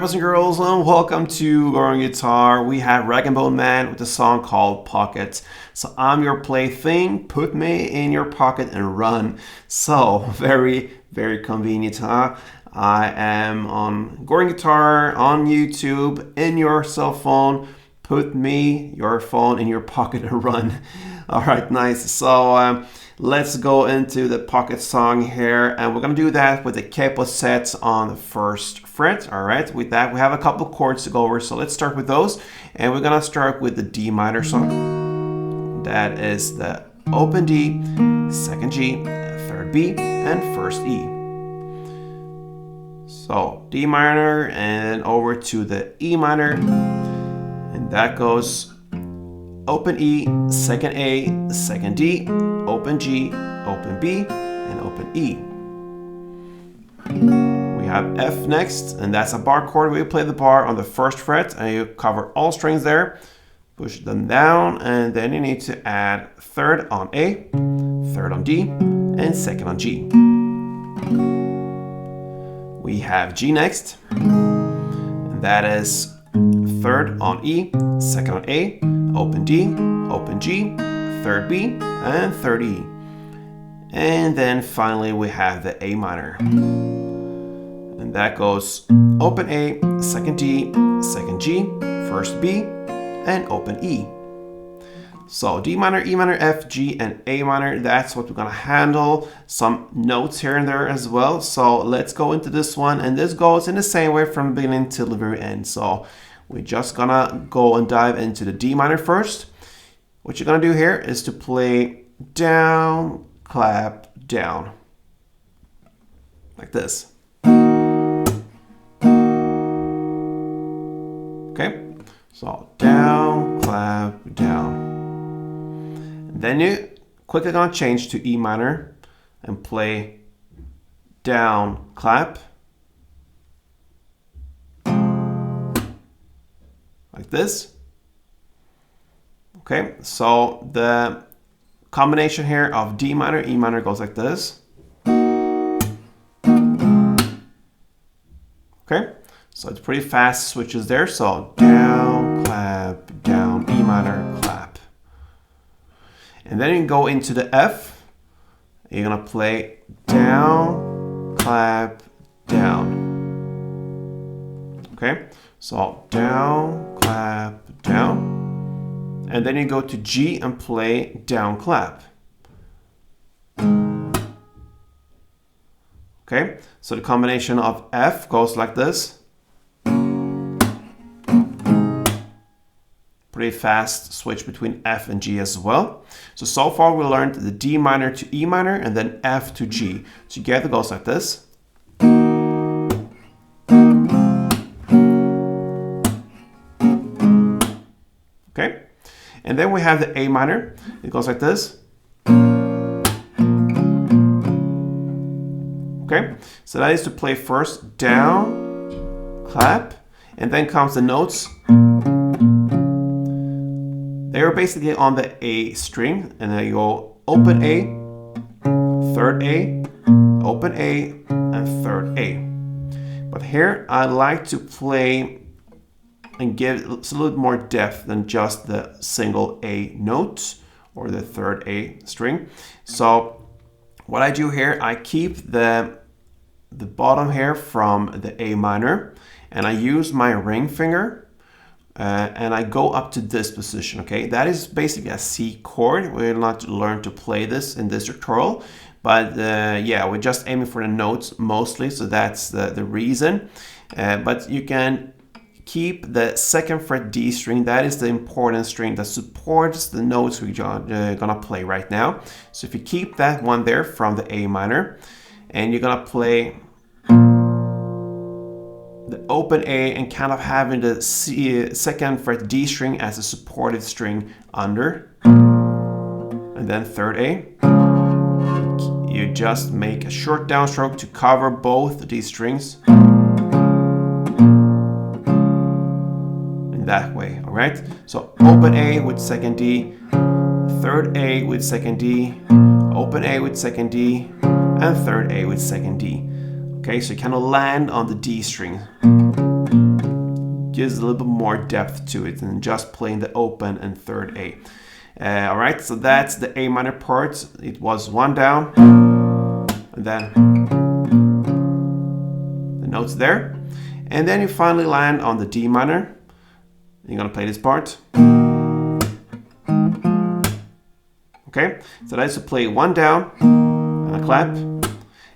boys and girls, and welcome to Learn Guitar. We have Rag and Bone Man with a song called Pocket. So I'm your plaything, put me in your pocket and run. So very, very convenient, huh? I am on Goring Guitar, on YouTube, in your cell phone. Put me, your phone, in your pocket and run. All right, nice. So let's go into the pocket song here, and we're gonna do that with the capo sets on the first fret. All right, with that we have a couple chords to go over, so let's start with those, and we're gonna start with the D minor song. That is the open D, second G, third B, and first E. So D minor and over to the E minor, and that goes open E, second A, second D, open G, open B, and open E. We have F next, and that's a bar chord where you play the bar on the first fret, and you cover all strings there, push them down, and then you need to add third on A, third on D, and second on G. We have G next, and that is third on E, second on A, open D, open G, third B, and third E. And then finally we have the A minor. And that goes open A, second D, second G, first B, and open E. So D minor, E minor, F, G, and A minor, that's what we're gonna handle. Some notes here and there as well. So let's go into this one, and this goes in the same way from the beginning till the very end. So we're just gonna go and dive into the D minor first. What you're gonna do here is to play down, clap, down. Like this. Okay, so down, clap, down. And then you quickly gonna change to E minor and play down, clap. Like this. Okay, so the combination here of D minor, E minor goes like this. Okay, so it's pretty fast switches there. So down, clap, down, E minor, clap. And then you can go into the F. You're gonna play down, clap, down. Okay, so down, clap, down. And then you go to G and play down, clap. Okay, so the combination of F goes like this. Pretty fast switch between F and G as well. So far we learned the D minor to E minor and then F to G. Together goes like this. Okay, and then we have the A minor. It goes like this. Okay, so that is to play first down, clap, and then comes the notes. They're basically on the A string, and then you go open A, third A, open A, and third A. But here I like to play and give a little more depth than just the single A note or the third A string. So what I do here, I keep the bottom here from the A minor, and I use my ring finger and I go up to this position. Okay, that is basically a C chord. We'll not learn to play this in this tutorial, but yeah, we're just aiming for the notes mostly, so that's the reason. But you can keep the second fret D string. That is the important string that supports the notes we're gonna play right now. So if you keep that one there from the A minor, and you're gonna play the open A and kind of having the second fret D string as a supported string under, and then third A, you just make a short downstroke to cover both these strings. That way, all right? So open A with second D, third A with second D, open A with second D, and third A with second D. Okay, so you kind of land on the D string. gives a little bit more depth to it than just playing the open and third A. All right, so that's the A minor part. It was one down, and then the notes there. And then you finally land on the D minor. You're gonna play this part. Okay, so that's to play one down and a clap.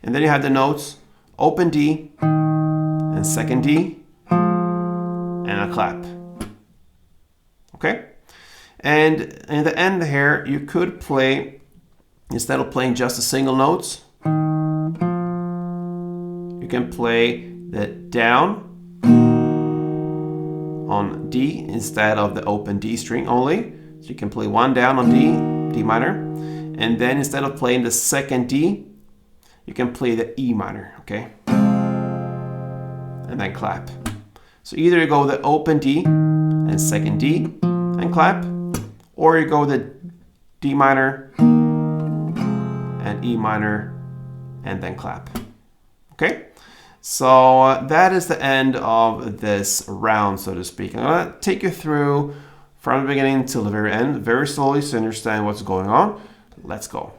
And then you have the notes open D and second D and a clap. Okay? And in the end here, you could play, instead of playing just the single notes, you can play the down on D instead of the open D string only. So you can play one down on D minor, and then instead of playing the second D, you can play the E minor, okay? And then clap. So either you go the open D and second D and clap, or you go the D minor and E minor and then clap. Okay? So that is the end of this round, so to speak. I'm gonna take you through from the beginning till the very end, very slowly, so you understand what's going on. Let's go.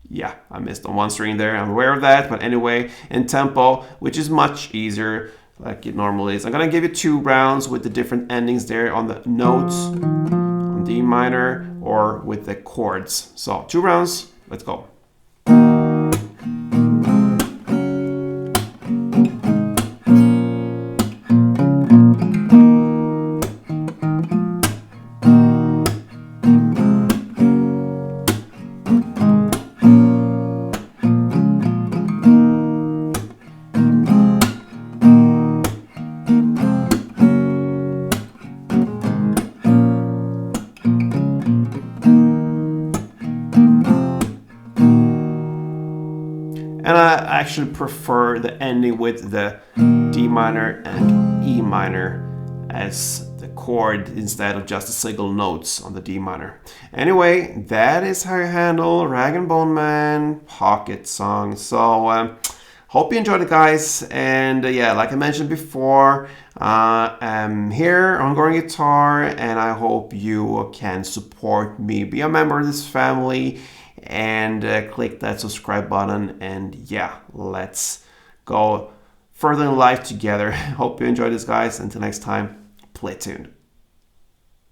Yeah, I missed on one string there. I'm aware of that, but anyway, in tempo, which is much easier like it normally is. I'm gonna give you 2 rounds with the different endings there on the notes, on D minor, or with the chords. So 2 rounds, let's go. And I actually prefer the ending with the D minor and E minor as the chord instead of just the single notes on the D minor. Anyway, that is how you handle Rag and Bone Man pocket song. So hope you enjoyed it, guys. And yeah, like I mentioned before, I'm here on Going Guitar, and I hope you can support me, be a member of this family, and click that subscribe button. And yeah, let's go further in life together. Hope you enjoyed this, guys. Until next time, play tuned.